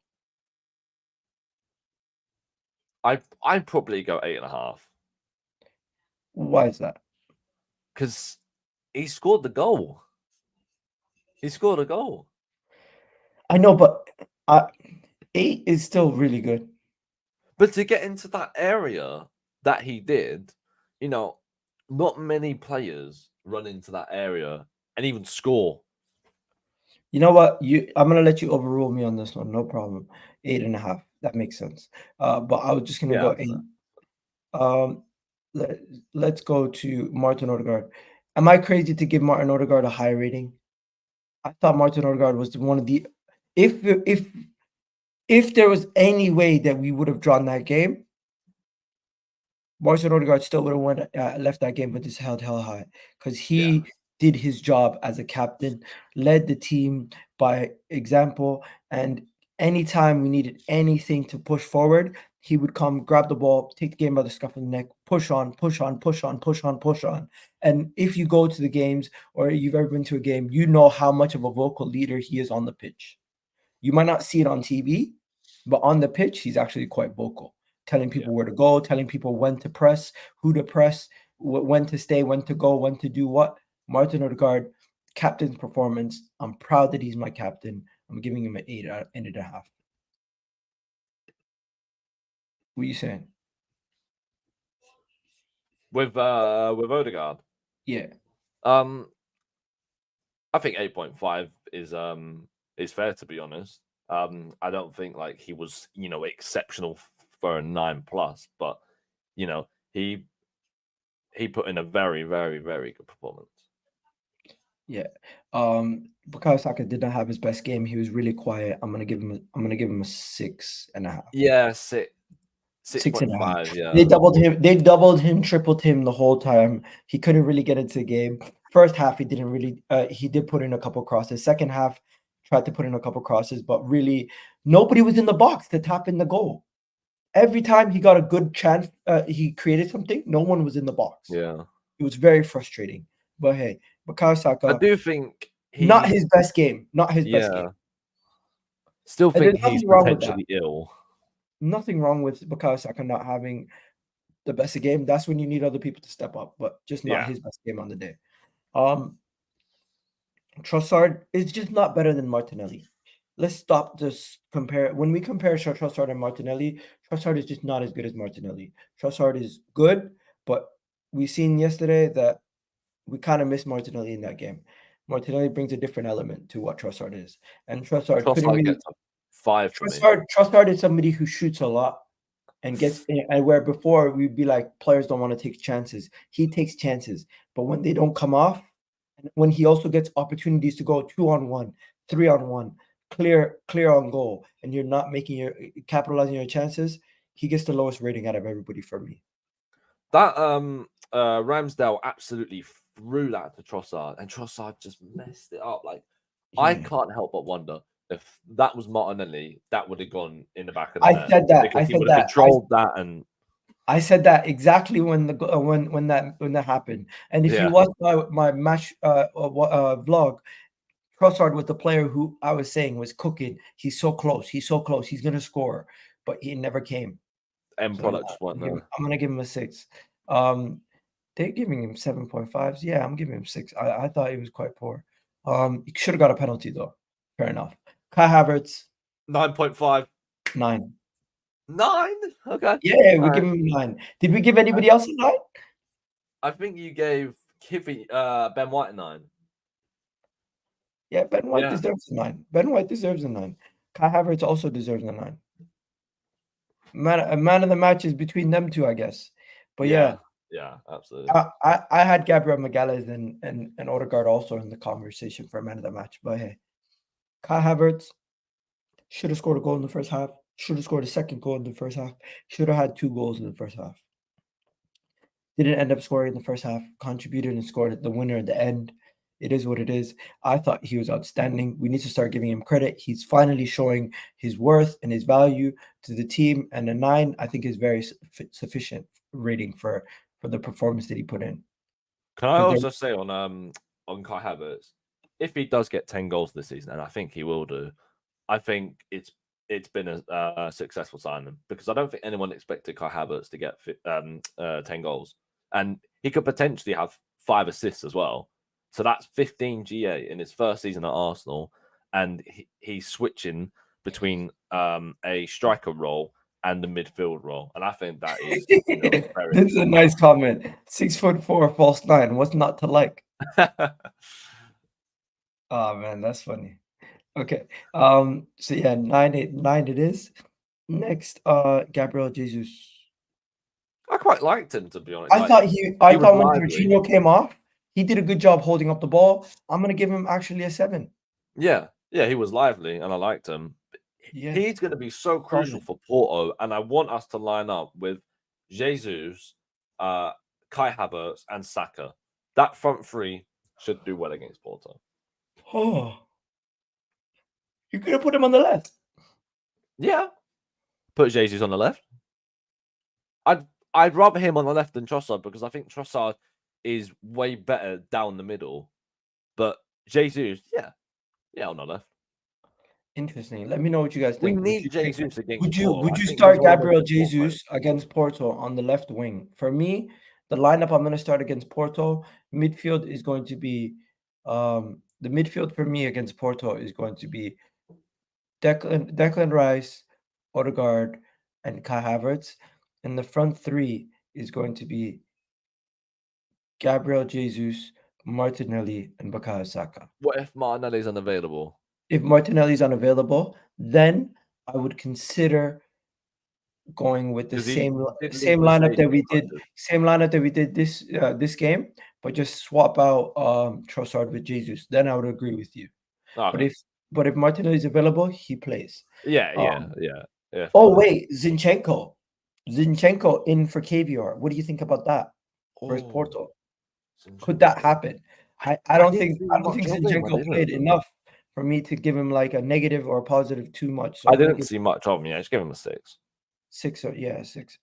I'd probably go 8.5. Why is that? Because he scored the goal. He scored a goal. I know, but 8 is still really good. But to get into that area that he did, not many players run into that area and even score. You know what? I'm gonna let you overrule me on this one. No problem. 8.5. That makes sense. But I was just gonna go 8. Let's go to Martin Odegaard. Am I crazy to give Martin Odegaard a high rating? I thought Martin Odegaard was one of the if there was any way that we would have drawn that game, Martin Odegaard still would have left that game with his head held high, because he did his job as a captain, led the team by example, and anytime we needed anything to push forward, he would come, grab the ball, take the game by the scruff of the neck, push on. And if you go to the games or you've ever been to a game, you know how much of a vocal leader he is on the pitch. You might not see it on TV, but on the pitch, he's actually quite vocal, telling people where to go, telling people when to press, who to press, when to stay, when to go, when to do what. Martin Odegaard, captain's performance. I'm proud that he's my captain. I'm giving him an 8.5. What are you saying? With Odegaard? Yeah. I think 8.5 is fair, to be honest. I don't think like he was, exceptional for a 9+, but he put in a very, very, very good performance. Yeah. Bukayo Saka did not have his best game. He was really quiet. I'm gonna give him a 6.5. Yeah, 6.5. Yeah. They doubled him, tripled him the whole time. He couldn't really get into the game. First half, he didn't really he did put in a couple crosses. Second half, tried to put in a couple crosses, but really nobody was in the box to tap in the goal. Every time he got a good chance, he created something, no one was in the box. Yeah. It was very frustrating. But hey, Bukayo Saka, I do think not his best game. Not his best game. Still think he's potentially ill. Nothing wrong with Bukayo Saka not having the best game. That's when you need other people to step up, but just not his best game on the day. Trossard is just not better than Martinelli. Let's stop this compare. When we compare Trossard and Martinelli, Trossard is just not as good as Martinelli. Trossard is good, but we seen yesterday that we kind of missed Martinelli in that game. Martinelli brings a different element to what Trossard is, and Trossard couldn't really. Gets a 5 for Trossard is somebody who shoots a lot and gets, and where before we'd be like players don't want to take chances. He takes chances, but when they don't come off, and when he also gets opportunities to go 2-on-1, 3-on-1, clear on goal, and you're not capitalizing your chances, he gets the lowest rating out of everybody for me. That Ramsdale absolutely threw that to Trossard, and Trossard just messed it up. Like, I Yeah. can't help but wonder if that was Martinelli, that would have gone in the back of the I net said that. because I he said would have that. controlled that. And I said that exactly when that happened. And if you yeah, watch my match vlog, Trossard was the player who I was saying was cooking. He's so close. He's so close. He's gonna score, but he never came. end So product just went there. I'm gonna give him a 6. They're giving him 7.5s. Yeah, I'm giving him 6. I thought he was quite poor. He should have got a penalty though. Fair enough. Kai Havertz 9.5. 9. 9? Okay. Yeah, we All give right. him 9. Did we give anybody else a 9? I think you gave Ben White a 9. Yeah, Ben White Yeah. deserves a 9. Ben White deserves a 9. Kai Havertz also deserves a 9. Man of the match is between them two, I guess. But yeah, absolutely. I had Gabriel Magalhaes and Odegaard also in the conversation for man of the match. But hey, Kai Havertz should have scored a goal in the first half. Should have scored a second goal in the first half. Should have had 2 goals in the first half. Didn't end up scoring in the first half. Contributed and scored the winner at the end. It is what it is. I thought he was outstanding. We need to start giving him credit. He's finally showing his worth and his value to the team. And a 9, I think, is very sufficient rating for the performance that he put in. Can I also say on Kai Havertz, if he does get 10 goals this season, and I think he will do, I think it's been a successful signing, because I don't think anyone expected Kai Havertz to get 10 goals, and he could potentially have 5 assists as well. So that's 15 GA in his first season at Arsenal, and he's switching between a striker role and the midfield role, and I think that is very This is a nice comment. 6'4", false 9. What's not to like? Oh man, that's funny. Okay. So yeah, 9 it is. Next, Gabriel Jesus. I quite liked him, to be honest. I thought when lively. Jorginho came off, he did a good job holding up the ball. I'm gonna give him actually a 7. Yeah, he was lively, and I liked him. Yeah. He's going to be so crucial for Porto, and I want us to line up with Jesus, Kai Havertz, and Saka. That front three should do well against Porto. Oh, you could have put him on the left. Yeah, put Jesus on the left. I'd rather him on the left than Trossard, because I think Trossard is way better down the middle. But Jesus, yeah, on the left. Interesting. Let me know what you guys We think. need Jesus against Porto. Would you think start he's one of the Gabriel best Jesus against Porto on the left wing? For me, the lineup I'm going to start against Porto, midfield is going to be the midfield for me against Porto is going to be Declan Rice, Odegaard, and Kai Havertz. And the front 3 is going to be Gabriel Jesus, Martinelli, and Bukayo Saka. What if Martinelli's unavailable? If Martinelli's unavailable, then I would consider going with the same lineup that we did this game, but just swap out Trossard with Jesus. Then I would agree with you. Okay. But if Martinelli is available, he plays. Yeah. Oh wait, Zinchenko in for Kiwior. What do you think about that versus Porto? Could that happen? I don't think Zinchenko played enough for me to give him like a negative or a positive too much. So I didn't see much of him. Yeah, just give him a 6. 6 or 6.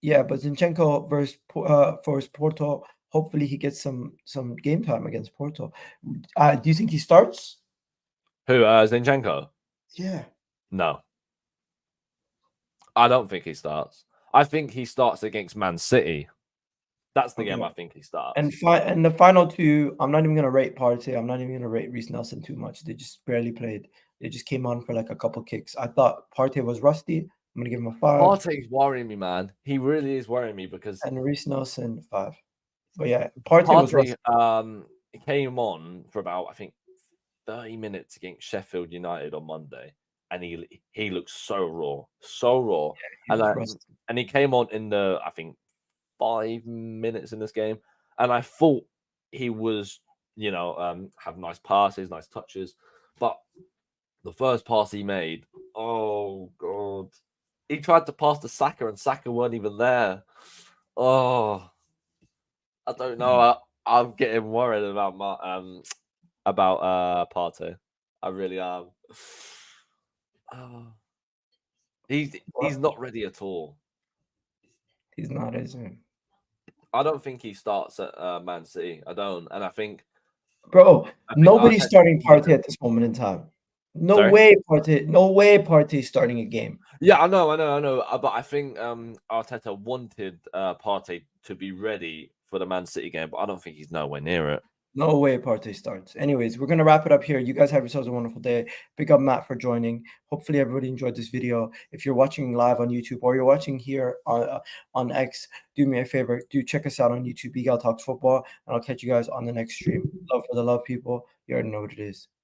Yeah, but Zinchenko versus Porto. Hopefully, he gets some game time against Porto. Do you think he starts? Who? Zinchenko? Yeah. No, I don't think he starts. I think he starts against Man City. That's the game I think he starts. And the final 2, I'm not even gonna rate Partey. I'm not even gonna rate Reece Nelson too much. They just barely played. They just came on for like a couple kicks. I thought Partey was rusty. I'm gonna give him a 5. Partey's worrying me, man. He really is worrying me, because and Reece Nelson 5. But yeah, Partey was rusty. Came on for about, I think, 30 minutes against Sheffield United on Monday, and he looks so raw, and he came on in the, I think, 5 minutes in this game, and I thought he was, have nice passes, nice touches, but the first pass he made, oh god, he tried to pass to Saka, and Saka weren't even there. Oh, I don't know. I'm getting worried about Partey. I really am. Oh. He's not ready at all. He's not, is he? I don't think he starts at Man City. I don't, and I think, Bro, nobody's Arteta starting needs Partey him. at this moment in time. No Sorry? way, Partey. No way, Partey's starting a game. Yeah, I know. But I think Arteta wanted Partey to be ready for the Man City game, but I don't think he's nowhere near it. No way Partey starts. Anyways, we're going to wrap it up here. You guys have yourselves a wonderful day. Big up Matt for joining. Hopefully everybody enjoyed this video. If you're watching live on YouTube or you're watching here on X, do me a favor. Do check us out on YouTube, Egal Talks Football, and I'll catch you guys on the next stream. Love for the love, people. You already know what it is.